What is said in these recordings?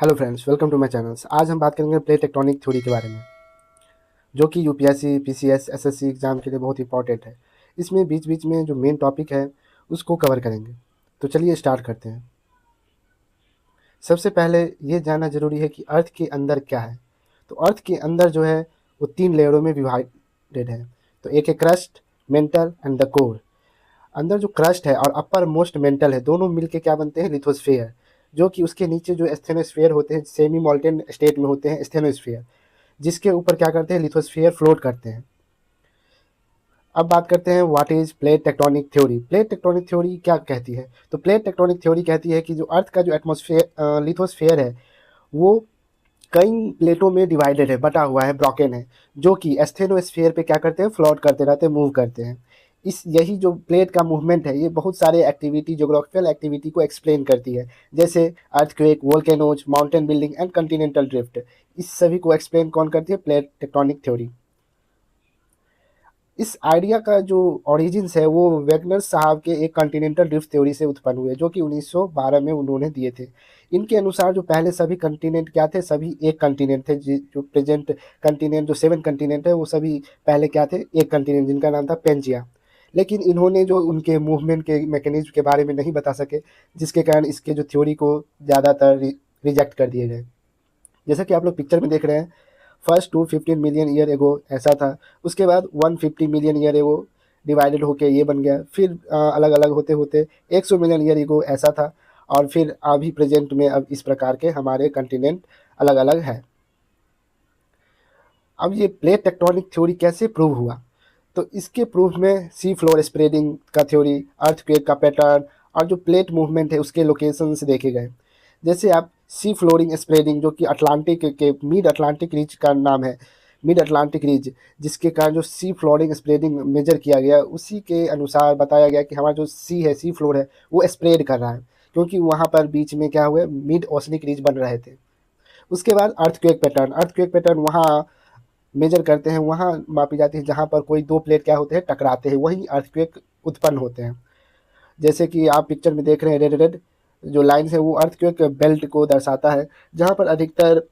Hello friends, welcome to my channels. आज हम बात करेंगे प्लेट टेक्टोनिक थ्योरी के बारे में, जो कि यूपीएससी, पीसीएस, एसएससी एग्जाम के लिए बहुत इंपॉर्टेंट है। इसमें बीच बीच में जो मेन टॉपिक है उसको कवर करेंगे। तो चलिए स्टार्ट करते हैं। सबसे पहले ये जानना जरूरी है कि अर्थ के अंदर क्या है। तो अर्थ के अंदर जो है वो 3 लेयरों में डिवाइडेड है। तो एक है crust, mental and the core. अंदर जो क्रस्ट है और अपर मोस्ट मेंटल है, दोनों मिलके क्या बनते हैं, लिथोस्फेयर। जो कि उसके नीचे जो स्थेनोस्फेयर होते हैं, सेमी मोल्टेन स्टेट में होते हैं स्थेनोस्फेयर, जिसके ऊपर क्या करते हैं, लिथोस्फेयर फ्लोट करते हैं। अब बात करते हैं what is plate tectonic theory. Plate tectonic theory क्या कहती है? तो प्लेट टेक्टोनिक थ्योरी कहती है कि जो अर्थ का जो एटमॉस्फेयर लिथोस्फेयर है वो कई प्लेटों में डिवाइडेड है, बटा हुआ है, ब्रोकन है, जो कि एस्थेनोस्फेयर पे क्या करते हैं, फ्लोट करते रहते हैं, मूव करते हैं। इस यही जो प्लेट का मूवमेंट है ये बहुत सारे एक्टिविटी, जोग्राफिकल एक्टिविटी को एक्सप्लेन करती है, जैसे earthquake, volcanoes, mountain building and Continental drift. इस सभी को एक्सप्लेन कौन करती है? Plate tectonic theory. इस आइडिया का जो ओरिजिन्स है वो वैगनर साहब के एक कॉन्टिनेंटल ड्रिफ्ट थ्योरी से उत्पन्न हुए, जो कि 1912 में उन्होंने दिए थे। इनके अनुसार जो पहले सभी कंटिनेंट क्या थे, सभी एक कंटिनेंट थे। जो प्रेजेंट कंटिनेंट, जो 7 कंटिनेंट है, वो सभी पहले क्या थे, एक कंटिनेंट, जिनका नाम था पेंजिया। लेकिन इन्होंने जो उनके मूवमेंट के मैकेनिज्म के बारे में नहीं बता सके, जिसके कारण इसके जो थ्योरी को ज़्यादातर रिजेक्ट कर दिए गए। जैसा कि आप लोग पिक्चर में देख रहे हैं, फर्स्ट 215 मिलियन ईयर एगो ऐसा था, उसके बाद 150 मिलियन ईयर एगो डिवाइडेड होके ये बन गया, फिर अलग अलग होते होते 100 मिलियन ईयर एगो ऐसा था, और फिर अभी प्रेजेंट में अब इस प्रकार के हमारे कंटिनेंट अलग अलग है। अब ये प्लेट टेक्टोनिक थ्योरी कैसे प्रूव हुआ? तो इसके प्रूफ में सी फ्लोर स्प्रेडिंग का थ्योरी, अर्थक्वेक का पैटर्न, और जो प्लेट मूवमेंट है उसके लोकेशंस देखे गए। जैसे आप सी फ्लोरिंग स्प्रेडिंग, जो कि अटलांटिक के मिड अटलांटिक रीज का नाम है, मिड अटलांटिक रीज, जिसके कारण जो सी फ्लोरिंग स्प्रेडिंग मेजर किया गया, उसी के अनुसार बताया गया कि हमारा जो सी है, सी फ्लोर है, वो स्प्रेड कर रहा है, क्योंकि वहाँ पर बीच में क्या हुआ, मिड ओशनिक रीज बन रहे थे। उसके बाद अर्थक्वेक पैटर्न, अर्थक्वेक पैटर्न वहाँ मेजर करते हैं, वहाँ मापी जाती है जहाँ पर कोई दो प्लेट क्या होते हैं, टकराते हैं, वहीं अर्थक्वेक उत्पन्न होते हैं। जैसे कि आप पिक्चर में देख रहे हैं, रेड रेड जो लाइन्स है वो अर्थक्वेक बेल्ट को दर्शाता है, जहाँ पर अधिकतर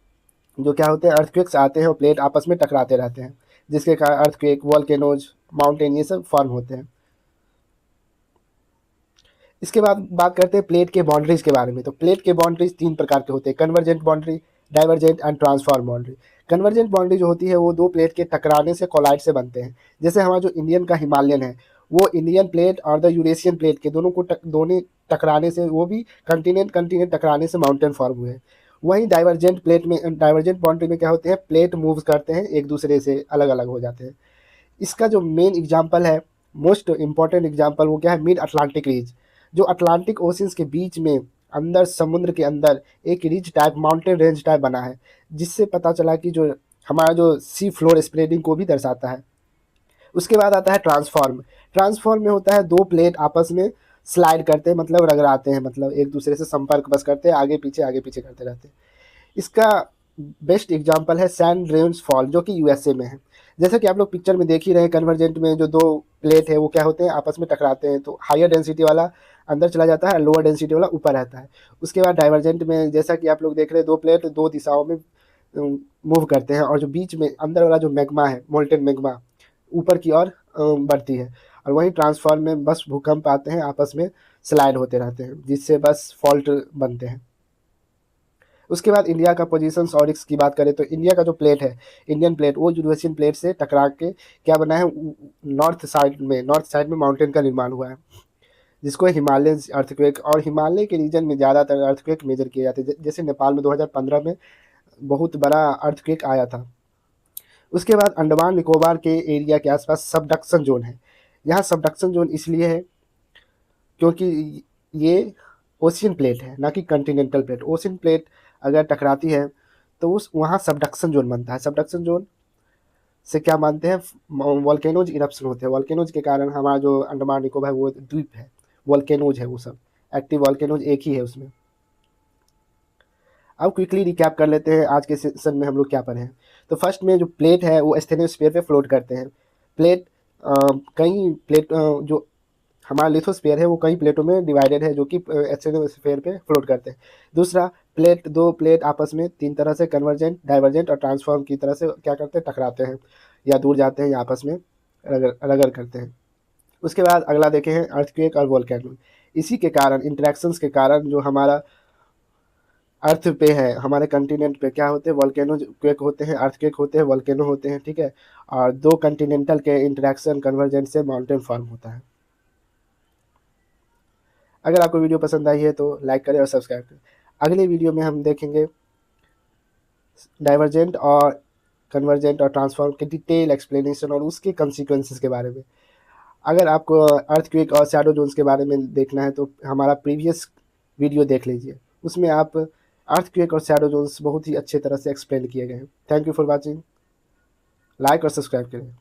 जो क्या होते हैं, अर्थक्वेक्स आते हैं और प्लेट आपस में टकराते रहते हैं, जिसके कारण अर्थक्वेक, वॉल्केनोज, माउंटेन, ये सब फॉर्म होते हैं। इसके बाद बात करते हैं प्लेट के बाउंड्रीज के बारे में। तो प्लेट के बाउंड्रीज 3 प्रकार के होते हैं: convergent boundary, divergent and transform boundary. Convergent boundary जो होती है वो दो प्लेट के टकराने से, कोलाइड से बनते हैं। जैसे हमारा जो इंडियन का हिमालयन है, वो इंडियन प्लेट और द यूरेशियन प्लेट के दोनों टकराने से, वो भी कंटिनेंट कंटिनेंट टकराने से माउंटेन फॉर्म हुए हैं। वहीं डाइवर्जेंट प्लेट में, डाइवर्जेंट बाउंड्री में क्या होते हैं, प्लेट मूव करते हैं, एक दूसरे से अलग अलग हो जाते हैं। इसका जो मेन एग्जाम्पल है, मोस्ट इंपॉर्टेंट एग्जाम्पल, वो क्या है, मिड अटलांटिक रीज। जो अटलांटिक ओशियंस के बीच में, अंदर समुद्र के अंदर एक ridge type, mountain range type बना है, जिससे पता चला कि जो हमारा जो सी फ्लोर स्प्रेडिंग को भी दर्शाता है। उसके बाद आता है ट्रांसफॉर्म। ट्रांसफॉर्म में होता है दो प्लेट आपस में स्लाइड करते हैं, मतलब रगड़ाते हैं, मतलब एक दूसरे से संपर्क बस करते हैं, आगे पीछे करते रहते हैं। इसका बेस्ट एग्जांपल है सैन रेन्स फॉल, जो कि यूएसए में है। जैसा कि आप लोग पिक्चर में देख ही रहे हैं, कन्वर्जेंट में जो दो प्लेट है वो क्या होते हैं, आपस में टकराते हैं, तो हायर डेंसिटी वाला अंदर चला जाता है, लोअर डेंसिटी वाला ऊपर रहता है। उसके बाद डाइवर्जेंट में जैसा कि आप लोग देख रहे हैं, दो प्लेट दो दिशाओं में मूव करते हैं, और जो बीच में अंदर वाला जो मैग्मा है, मोल्टेन मैग्मा, ऊपर की ओर बढ़ती है। और वहीं ट्रांसफॉर्म में बस भूकंप आते हैं, आपस में स्लाइड होते रहते हैं, जिससे बस फॉल्ट बनते हैं। उसके बाद इंडिया का पोजीशंस और इसकी बात करें तो इंडिया का जो प्लेट है, इंडियन प्लेट, वो यूरेशियन प्लेट से टकरा के क्या बना है, नॉर्थ साइड में माउंटेन का निर्माण हुआ है, जिसको हिमालयन अर्थक्वेक, और हिमालय के रीजन में ज़्यादातर अर्थक्वेक मेजर किए जाते हैं। जैसे नेपाल में 2015 में बहुत बड़ा अर्थक्वेक आया था। उसके बाद अंडमान निकोबार के एरिया के आसपास सबडक्शन जोन है। यहाँ सबडक्शन जोन इसलिए है क्योंकि ये ओशियन प्लेट है, ना कि कंटिनेंटल प्लेट। ओशियन प्लेट अगर टकराती है तो उस वहाँ सबडक्शन जोन बनता है। सबडक्शन जोन से क्या मानते हैं, वॉल्केनोज इरप्शन होते हैं। वॉल्केनोज के कारण हमारा जो अंडमान निकोबार है वो द्वीप है, वॉल्केनोज है, वो सब एक्टिव वॉल्केनोज एक ही है उसमें। अब क्विकली रिकैप कर लेते हैं आज के सेशन में हम लोग क्या पढ़े हैं। तो फर्स्ट में जो प्लेट है वो एस्थेनोस्फीयर पे फ्लोट करते हैं। प्लेट कई प्लेट जो हमारा लिथोस्फीयर है वो कई प्लेटों में डिवाइडेड है, जो कि एस्थेनोस्फीयर पे फ्लोट करते हैं। दूसरा, दो प्लेट आपस में 3 तरह से कन्वर्जेंट, डाइवर्जेंट और ट्रांसफॉर्म की तरह से क्या करते हैं, टकराते हैं या दूर जाते हैं या आपस में रगड़ करते हैं। उसके बाद अगला देखे हैं अर्थक्वेक और वोल्केनो। इसी के कारण, इंटरेक्शंस के कारण जो हमारा अर्थ पे है, हमारे कंटिनेंट पे क्या होते हैं, वोल्केनो क्वेक होते हैं, अर्थक्वेक होते हैं, वोल्केनो होते हैं, ठीक है। और दो कंटिनेंटल के इंटरेक्शन कन्वर्जेंट से माउंटेन फॉर्म होता है। अगर आपको वीडियो पसंद आई है तो लाइक करें और सब्सक्राइब करें। अगले वीडियो में हम देखेंगे डाइवर्जेंट और कन्वर्जेंट और ट्रांसफॉर्म के डिटेल एक्सप्लेनेशन और उसके कंसिक्वेंसेस के बारे में। अगर आपको अर्थक्वेक और शैडो जोन्स के बारे में देखना है तो हमारा प्रीवियस वीडियो देख लीजिए, उसमें आप अर्थक्वेक और शैडो जोन्स बहुत ही अच्छे तरह से एक्सप्लेन किए गए हैं। Thank you for watching. Like और सब्सक्राइब करें।